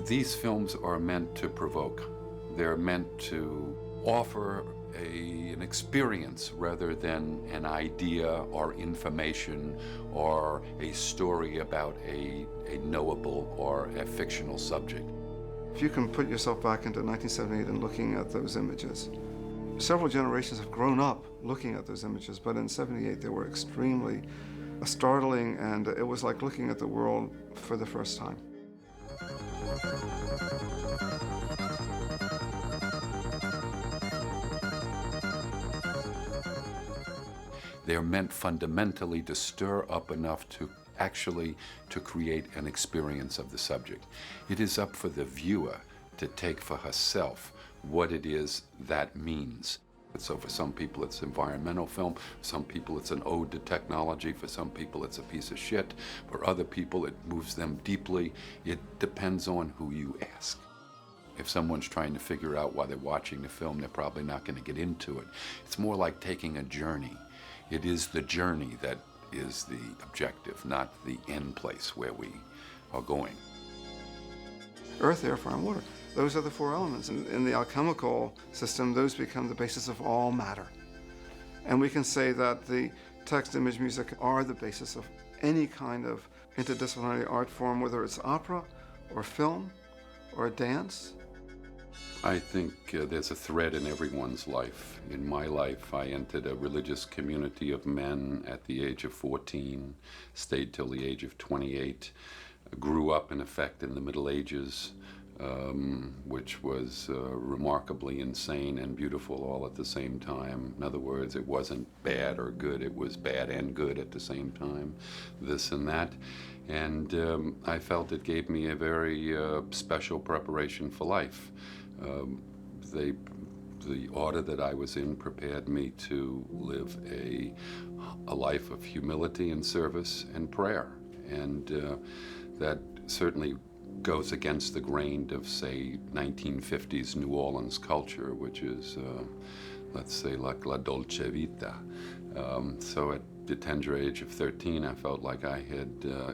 These films are meant to provoke. They're meant to offer an experience rather than an idea or information or a story about a knowable or a fictional subject. If you can put yourself back into 1978 and looking at those images, several generations have grown up looking at those images, but in '78 they were extremely startling, and it was like looking at the world for the first time. They're meant fundamentally to stir up enough to actually to create an experience of the subject. It is up for the viewer to take for herself what it is that means. So for some people it's environmental film, for some people it's an ode to technology, for some people it's a piece of shit, for other people it moves them deeply. It depends on who you ask. If someone's trying to figure out why they're watching the film, they're probably not going to get into it. It's more like taking a journey. It is the journey that is the objective, not the end place where we are going. Earth, air, fire, and water. Those are the four elements. In the alchemical system, those become the basis of all matter. And we can say that the text, image, music are the basis of any kind of interdisciplinary art form, whether it's opera or film or dance. I think there's a thread in everyone's life. In my life, I entered a religious community of men at the age of 14, stayed till the age of 28, grew up, in effect, in the Middle Ages, which was remarkably insane and beautiful all at the same time. In other words, it wasn't bad or good, it was bad and good at the same time, this and that. And I felt it gave me a very special preparation for life. The order that I was in prepared me to live a life of humility and service and prayer. And that certainly goes against the grain of, say, 1950s New Orleans culture, which is, let's say, like la dolce vita. So at the tender age of 13, I felt like I had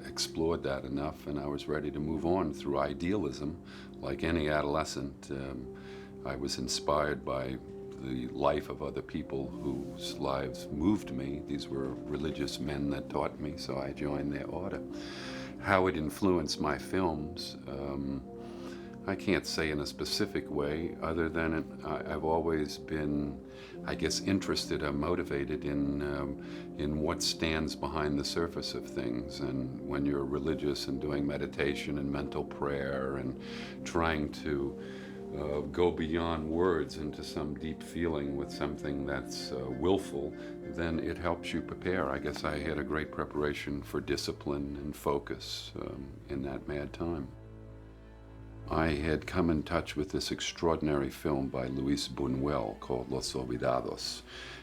explored that enough, and I was ready to move on through idealism. Like any adolescent, I was inspired by the life of other people whose lives moved me. These were religious men that taught me, so I joined their order. How it influenced my films, I can't say in a specific way, other than I've always been, I guess, interested or motivated in what stands behind the surface of things. And when you're religious and doing meditation and mental prayer and trying to go beyond words into some deep feeling with something that's willful, then it helps you prepare. I guess I had a great preparation for discipline and focus in that mad time. I had come in touch with this extraordinary film by Luis Buñuel called Los Olvidados.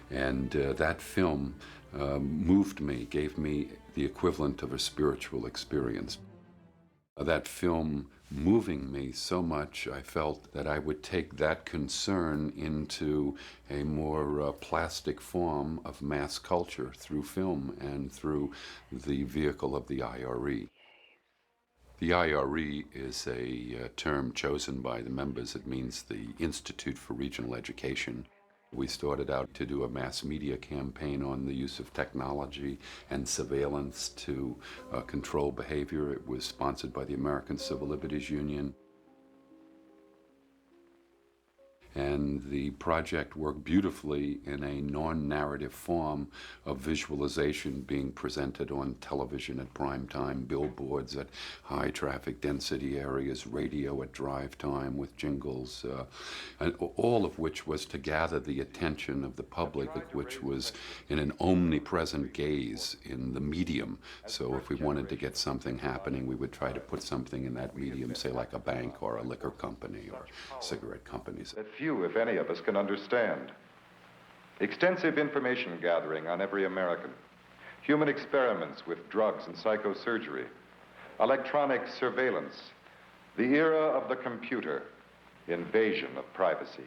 And that film moved me, gave me the equivalent of a spiritual experience. That film moving me so much, I felt that I would take that concern into a more plastic form of mass culture through film and through the vehicle of the IRE. The IRE is a term chosen by the members. It means the Institute for Regional Education. We started out to do a mass media campaign on the use of technology and surveillance to control behavior. It was sponsored by the American Civil Liberties Union. And the project worked beautifully in a non-narrative form of visualization being presented on television at prime time, billboards at high traffic density areas, radio at drive time with jingles, and all of which was to gather the attention of the public, which was in an omnipresent gaze in the medium. So if we wanted to get something happening, we would try to put something in that medium, say like a bank or a liquor company or cigarette companies. Few, if any, of us can understand. Extensive information gathering on every American, human experiments with drugs and psychosurgery, electronic surveillance, the era of the computer, invasion of privacy,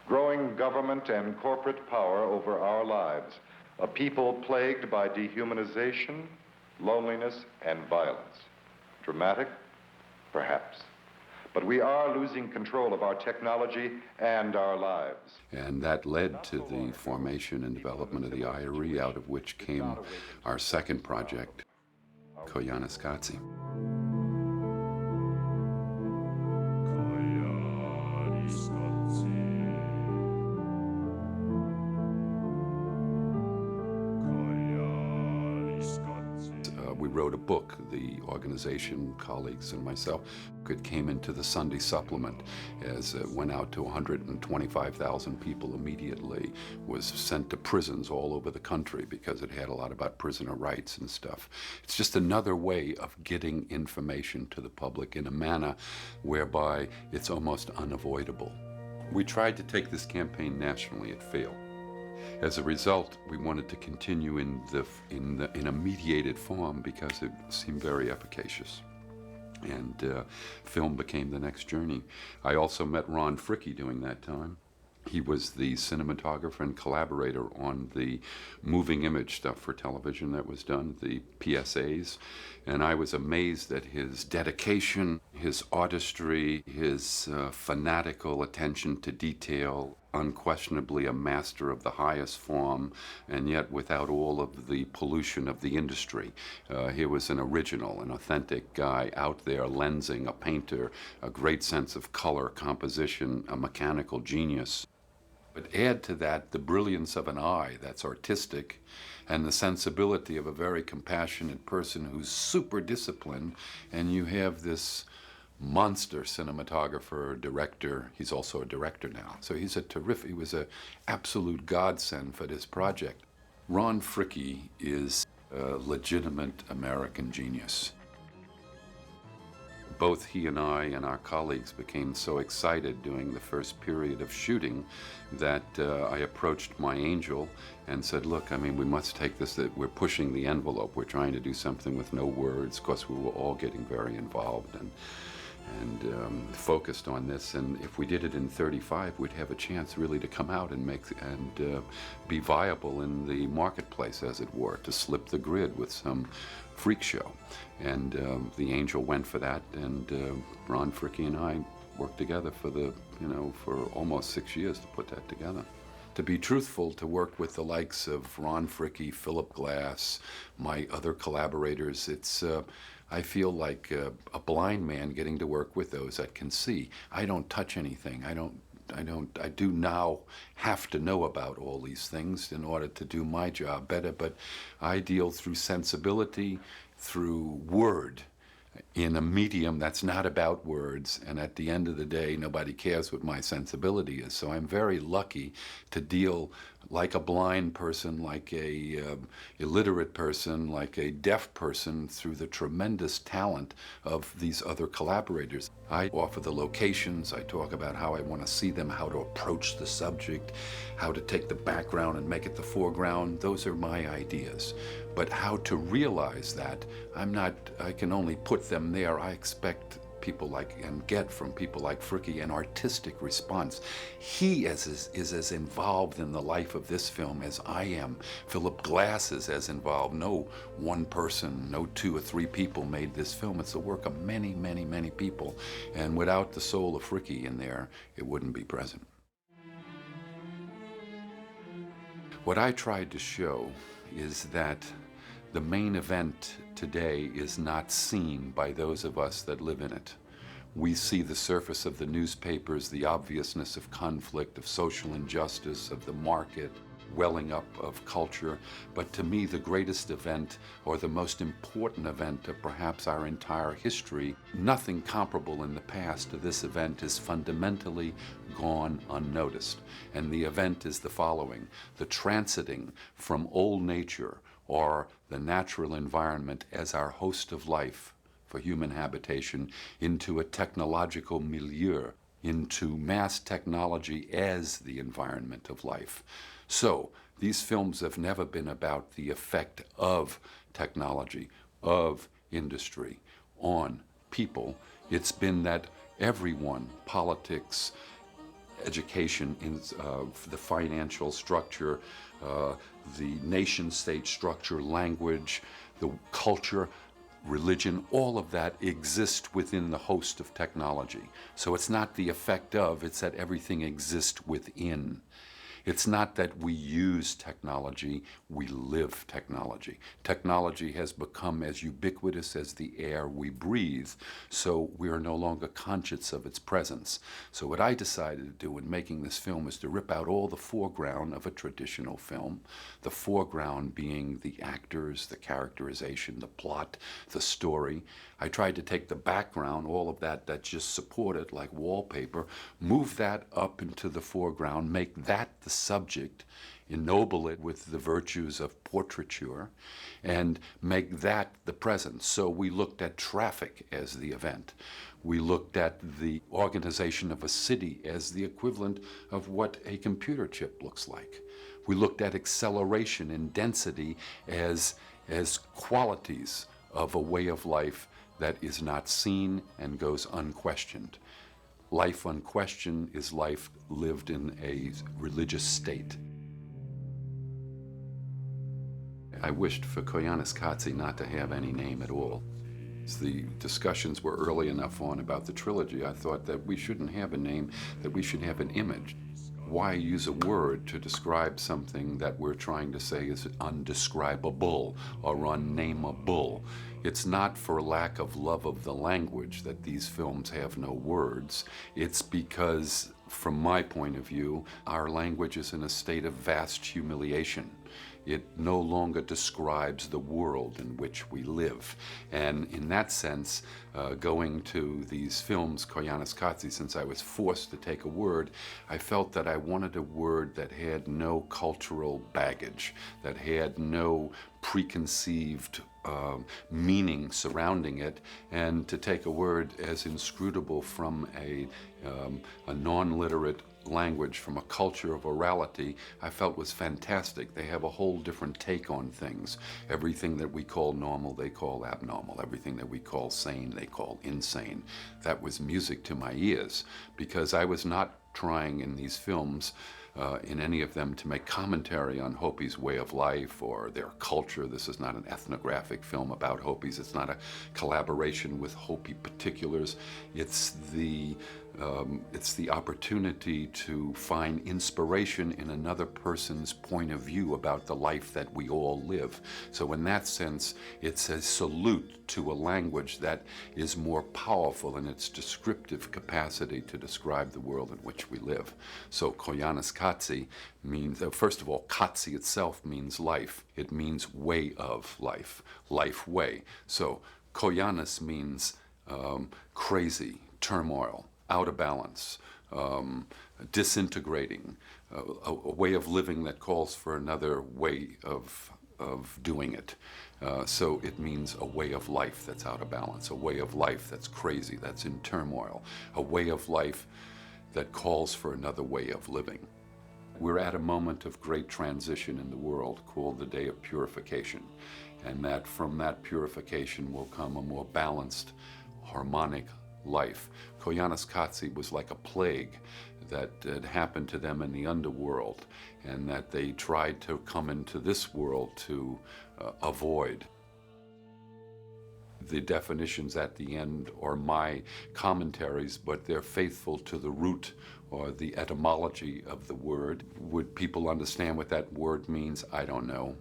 growing government and corporate power over our lives, a people plagued by dehumanization, loneliness, and violence. Dramatic? Perhaps. but we are losing control of our technology and our lives. And that led to the formation and development of the IRE, out of which came our second project, KOYAANISQATSI. We wrote a book, the organization, colleagues and myself. It came into the Sunday supplement as it went out to 125,000 people immediately, was sent to prisons all over the country because it had a lot about prisoner rights and stuff. It's just another way of getting information to the public in a manner whereby it's almost unavoidable. We tried to take this campaign nationally. It failed. As a result, we wanted to continue in a mediated form because it seemed very efficacious. And film became the next journey. I also met Ron Fricke during that time. He was the cinematographer and collaborator on the moving image stuff for television that was done, the PSAs. And I was amazed at his dedication, his artistry, his fanatical attention to detail, unquestionably a master of the highest form, and yet without all of the pollution of the industry. Here was an original, an authentic guy out there lensing, a painter, a great sense of color, composition, a mechanical genius. But add to that the brilliance of an eye that's artistic and the sensibility of a very compassionate person who's super disciplined, and you have this monster cinematographer, director. He's also a director now. So he was an absolute godsend for this project. Ron Fricke is a legitimate American genius. Both he and I and our colleagues became so excited during the first period of shooting that I approached my angel and said, look, I mean, we must take this, that we're pushing the envelope. We're trying to do something with no words. Of course, we were all getting very involved and focused on this, and if we did it in 35, we'd have a chance really to come out and be viable in the marketplace, as it were, to slip the grid with some freak show. And the angel went for that, and Ron Fricke and I worked together for almost 6 years to put that together. To be truthful, to work with the likes of Ron Fricke, Philip Glass, my other collaborators, I feel like a blind man getting to work with those that can see. I don't touch anything. I do now have to know about all these things in order to do my job better, but I deal through sensibility, through word, in a medium that's not about words, and at the end of the day, nobody cares what my sensibility is. So I'm very lucky to deal like a blind person, like a illiterate person, like a deaf person, through the tremendous talent of these other collaborators. I offer the locations, I talk about how I want to see them, how to approach the subject, how to take the background and make it the foreground. Those are my ideas. But how to realize that, I can only put them there. I expect people and get from people like Fricke an artistic response. He is as involved in the life of this film as I am. Philip Glass is as involved. No one person, no 2 or 3 people made this film. It's the work of many, many, many people. And without the soul of Fricke in there, it wouldn't be present. What I tried to show is that the main event today is not seen by those of us that live in it. We see the surface of the newspapers, the obviousness of conflict, of social injustice, of the market, welling up of culture. But to me, the greatest event, or the most important event of perhaps our entire history, nothing comparable in the past to this event is fundamentally gone unnoticed. And the event is the following: the transiting from old nature, or the natural environment as our host of life for human habitation, into a technological milieu, into mass technology as the environment of life. So these films have never been about the effect of technology, of industry on people. It's been that everyone, politics, education, the financial structure, the nation-state structure, language, the culture, religion, all of that exist within the host of technology. So it's not the effect of, it's that everything exists within. It's not that we use technology, we live technology. Technology has become as ubiquitous as the air we breathe, so we are no longer conscious of its presence. So what I decided to do in making this film is to rip out all the foreground of a traditional film, the foreground being the actors, the characterization, the plot, the story. I tried to take the background, all of that just supported like wallpaper, move that up into the foreground, make that the subject, ennoble it with the virtues of portraiture, and make that the present. So we looked at traffic as the event. We looked at the organization of a city as the equivalent of what a computer chip looks like. We looked at acceleration and density as qualities of a way of life that is not seen and goes unquestioned. Life unquestioned is life lived in a religious state. I wished for KOYAANISQATSI not to have any name at all. As the discussions were early enough on about the trilogy, I thought that we shouldn't have a name, that we should have an image. Why use a word to describe something that we're trying to say is undescribable or unnameable? It's not for lack of love of the language that these films have no words. It's because, from my point of view, our language is in a state of vast humiliation. It no longer describes the world in which we live. And in that sense, going to these films, KOYAANISQATSI, since I was forced to take a word, I felt that I wanted a word that had no cultural baggage, that had no preconceived meaning surrounding it, and to take a word as inscrutable from a non-literate language, from a culture of orality, I felt was fantastic. They have a whole different take on things. Everything that we call normal, they call abnormal. Everything that we call sane, they call insane. That was music to my ears, because I was not trying in these films in any of them to make commentary on Hopi's way of life or their culture. This is not an ethnographic film about Hopis. It's not a collaboration with Hopi particulars. It's the opportunity to find inspiration in another person's point of view about the life that we all live. So in that sense, it's a salute to a language that is more powerful in its descriptive capacity to describe the world in which we live. So KOYAANISQATSI means, first of all, Katsi itself means life. It means way of life, life way. So Koyanis means crazy, turmoil, out of balance, disintegrating, a way of living that calls for another way of doing it. So it means a way of life that's out of balance, a way of life that's crazy, that's in turmoil, a way of life that calls for another way of living. We're at a moment of great transition in the world called the Day of Purification, and that from that purification will come a more balanced, harmonic life. KOYAANISQATSI was like a plague that had happened to them in the underworld, and that they tried to come into this world to avoid. The definitions at the end are my commentaries, but they're faithful to the root or the etymology of the word. Would people understand what that word means? I don't know.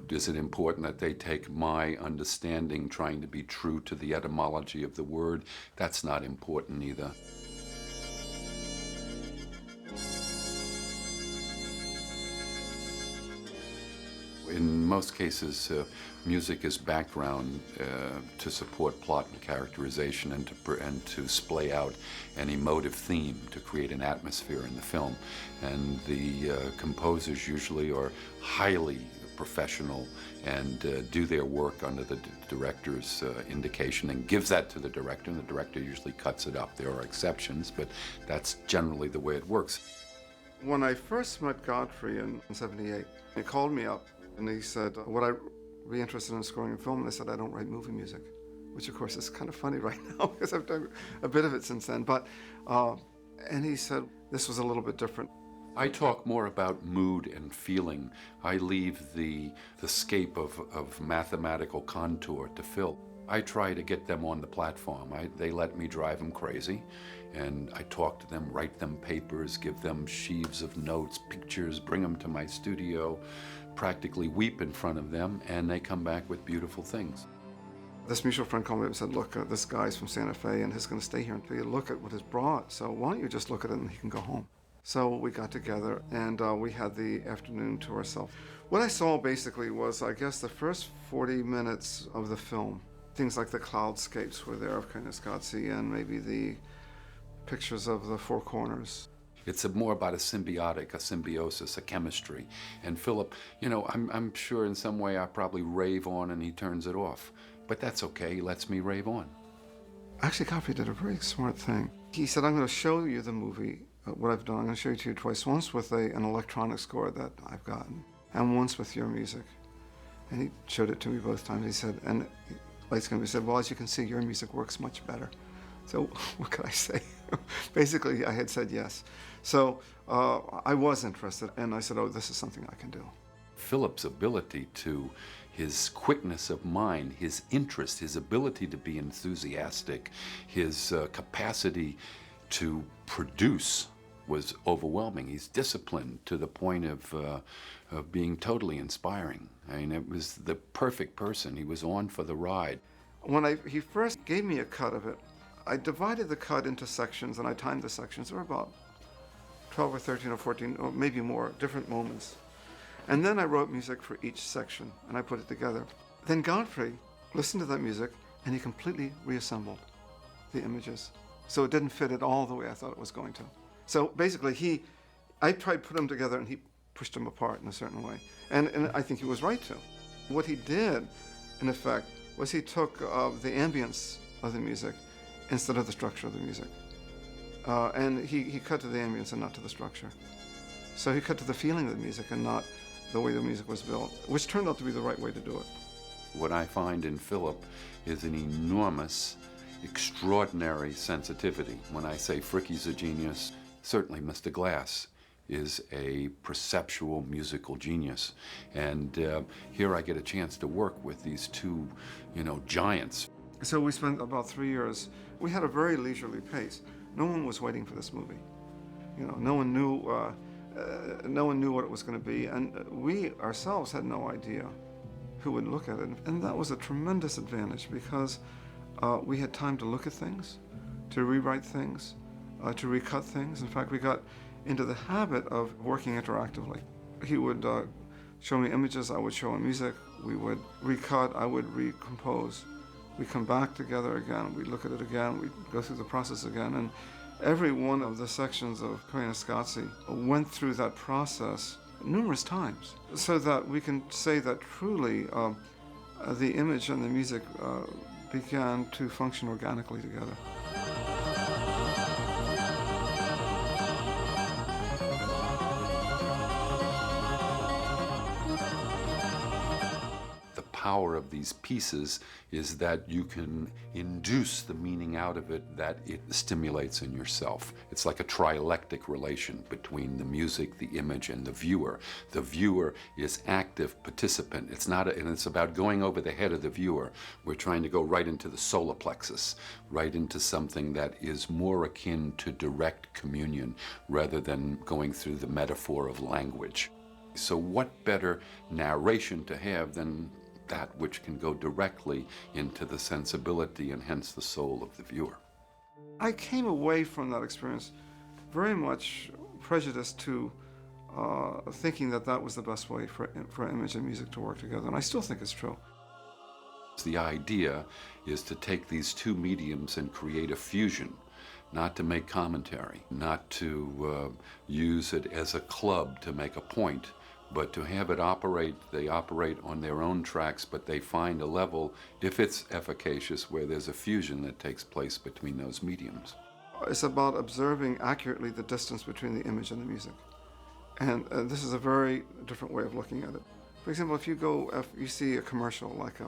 Is it important that they take my understanding, trying to be true to the etymology of the word? That's not important either. In most cases, music is background to support plot and characterization, and to splay out an emotive theme, to create an atmosphere in the film. And the composers usually are highly professional and do their work under the director's indication and gives that to the director, and the director usually cuts it up. There are exceptions, but that's generally the way it works. When I first met Godfrey in '78, he called me up and he said, would I be interested in scoring a film? And I said, I don't write movie music, which of course is kind of funny right now because I've done a bit of it since then. But, and he said this was a little bit different. I talk more about mood and feeling. I leave the scape of mathematical contour to Phil. I try to get them on the platform. They let me drive them crazy, and I talk to them, write them papers, give them sheaves of notes, pictures, bring them to my studio, practically weep in front of them, and they come back with beautiful things. This mutual friend called me up and said, look, this guy's from Santa Fe and he's going to stay here until you look at what he's brought. So why don't you just look at it and he can go home? So we got together and we had the afternoon to ourselves. What I saw basically was, I guess, the first 40 minutes of the film. Things like the cloudscapes were there of KOYAANISQATSI and maybe the pictures of the four corners. It's more about a symbiotic, a symbiosis, a chemistry. And Philip, you know, I'm sure in some way I probably rave on and he turns it off. But that's okay, he lets me rave on. Actually, Godfrey did a very smart thing. He said, I'm going to show you the movie, what I've done. I'm going to show it to you twice, once with an electronic score that I've gotten, and once with your music. And he showed it to me both times. He said, and Light's going to be said, well, as you can see, your music works much better. So what could I say? Basically, I had said yes. So I was interested, and I said, oh, this is something I can do. Philip's ability to, his quickness of mind, his interest, his ability to be enthusiastic, his capacity to produce was overwhelming. He's disciplined to the point of being totally inspiring. I mean, it was the perfect person. He was on for the ride. When he first gave me a cut of it, I divided the cut into sections, and I timed the sections. There were about 12 or 13 or 14, or maybe more, different moments. And then I wrote music for each section, and I put it together. Then Godfrey listened to that music, and he completely reassembled the images. So it didn't fit at all the way I thought it was going to. So basically, I tried to put them together, and he pushed them apart in a certain way. And I think he was right to. What he did, in effect, was he took the ambience of the music instead of the structure of the music. And he cut to the ambience and not to the structure. So he cut to the feeling of the music and not the way the music was built, which turned out to be the right way to do it. What I find in Philip is an enormous, extraordinary sensitivity. When I say Fricky's a genius, certainly Mr. Glass is a perceptual musical genius. And here I get a chance to work with these two, giants. So we spent about 3 years. We had a very leisurely pace. No one was waiting for this movie. No one knew what it was going to be, and we ourselves had no idea who would look at it. And that was a tremendous advantage because we had time to look at things, to rewrite things, to recut things. In fact, we got into the habit of working interactively. He would show me images, I would show him music, we would recut, I would recompose. We come back together again, we look at it again, we go through the process again, and every one of the sections of KOYAANISQATSI went through that process numerous times, so that we can say that truly the image and the music began to function organically together. The power of these pieces is that you can induce the meaning out of it that it stimulates in yourself. It's like a trialectic relation between the music, the image, and the viewer. The viewer is active participant. And it's about going over the head of the viewer. We're trying to go right into the solar plexus, right into something that is more akin to direct communion rather than going through the metaphor of language. So what better narration to have than that which can go directly into the sensibility and hence the soul of the viewer. I came away from that experience very much prejudiced to thinking that was the best way for image and music to work together, and I still think it's true. The idea is to take these two mediums and create a fusion, not to make commentary, not to use it as a club to make a point, but to have it operate. They operate on their own tracks, but they find a level, if it's efficacious, where there's a fusion that takes place between those mediums. It's about observing accurately the distance between the image and the music. And this is a very different way of looking at it. For example, if you see a commercial, like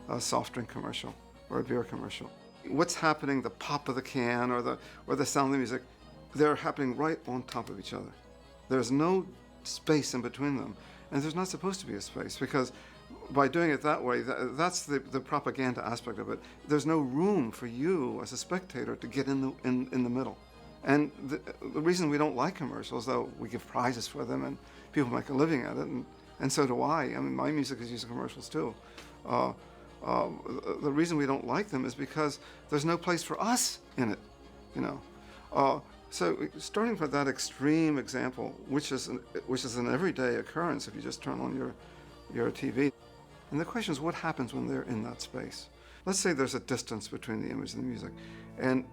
a soft drink commercial or a beer commercial, what's happening, the pop of the can or the sound of the music, they're happening right on top of each other. There's no space in between them, and there's not supposed to be a space because by doing it that way, that's the propaganda aspect of it. There's no room for you as a spectator to get in the middle. And the reason we don't like commercials, though we give prizes for them and people make a living at it, and so do I. I mean, my music is used in commercials too. The reason we don't like them is because there's no place for us in it, you know. So starting from that extreme example, which is an everyday occurrence if you just turn on your TV. And the question is, what happens when they're in that space? Let's say there's a distance between the image and the music. And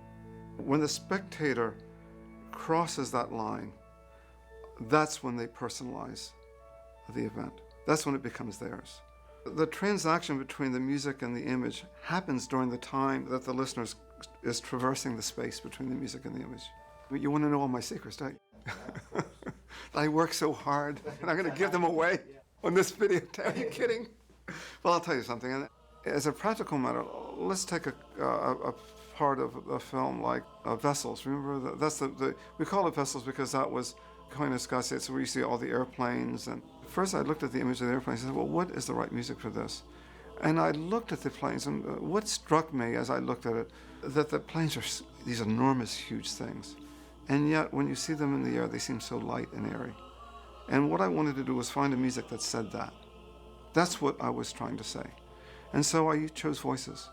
when the spectator crosses that line, that's when they personalize the event. That's when it becomes theirs. The transaction between the music and the image happens during the time that the listener is traversing the space between the music and the image. You want to know all my secrets, don't you? I work so hard, and I'm going to give them away on this video. Are you kidding? Well, I'll tell you something. As a practical matter, let's take a part of a film like Vessels. Remember, that's we call it Vessels because that was KOYAANISQATSI. It's where you see all the airplanes. And first I looked at the image of the airplanes and said, well, what is the right music for this? And I looked at the planes, and what struck me as I looked at it, that the planes are these enormous, huge things. And yet, when you see them in the air, they seem so light and airy. And what I wanted to do was find a music that said that. That's what I was trying to say. And so I chose voices.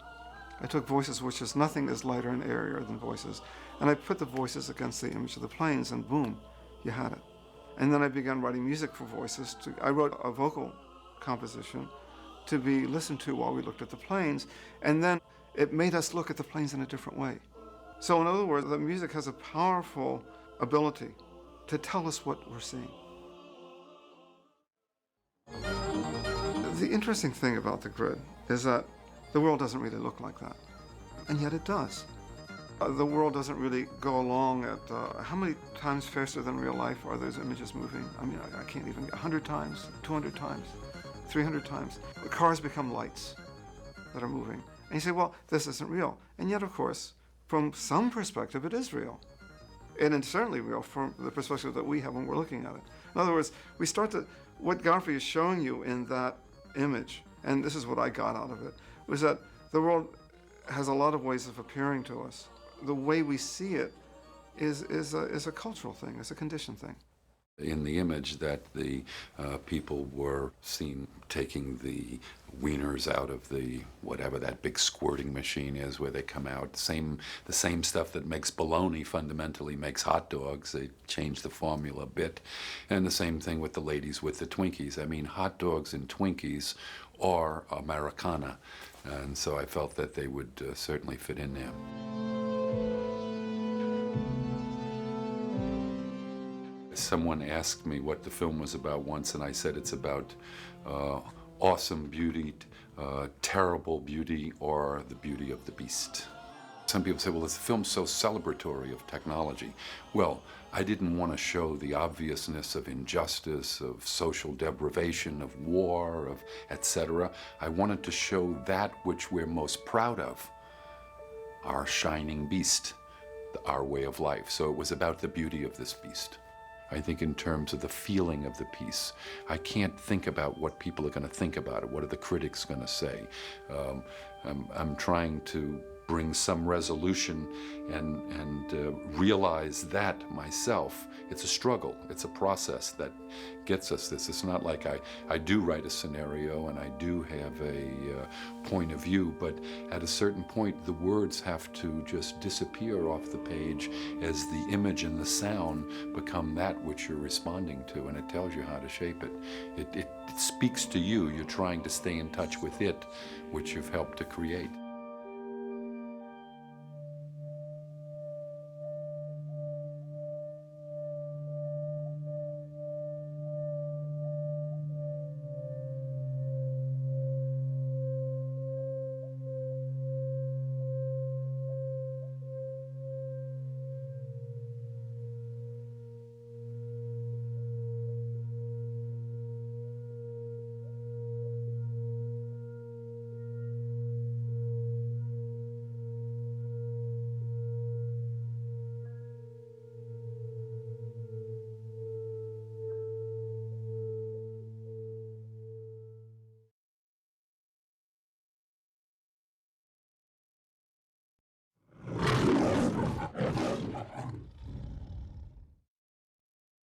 I took voices, which is nothing is lighter and airier than voices, and I put the voices against the image of the planes, and boom, you had it. And then I began writing music for voices. I wrote a vocal composition to be listened to while we looked at the planes, and then it made us look at the planes in a different way. So in other words, the music has a powerful ability to tell us what we're seeing. The interesting thing about the grid is that the world doesn't really look like that, and yet it does. The world doesn't really go along at, how many times faster than real life are those images moving? I mean, I can't even, 100 times, 200 times, 300 times. The cars become lights that are moving. And you say, well, this isn't real. And yet, of course, from some perspective, it is real. And it's certainly real from the perspective that we have when we're looking at it. In other words, we start to, what Godfrey is showing you in that image, and this is what I got out of it, was that the world has a lot of ways of appearing to us. The way we see it is a cultural thing, it's a conditioned thing. In the image that the people were seen taking the wieners out of the, whatever that big squirting machine is where they come out, the same stuff that makes bologna fundamentally makes hot dogs. They changed the formula a bit. And the same thing with the ladies with the Twinkies. I mean, hot dogs and Twinkies are Americana. And so I felt that they would certainly fit in there. Someone asked me what the film was about once, and I said it's about awesome beauty, terrible beauty, or the beauty of the beast. Some people say, well, this film's so celebratory of technology. Well, I didn't want to show the obviousness of injustice, of social deprivation, of war, of etc. I wanted to show that which we're most proud of, our shining beast, our way of life. So it was about the beauty of this beast. I think in terms of the feeling of the piece. I can't think about what people are going to think about it. What are the critics going to say? I'm trying to bring some resolution and realize that myself. It's a struggle. It's a process that gets us this. It's not like I do write a scenario and I do have a point of view, but at a certain point the words have to just disappear off the page as the image and the sound become that which you're responding to, and it tells you how to shape it. It speaks to you. You're trying to stay in touch with it, which you've helped to create.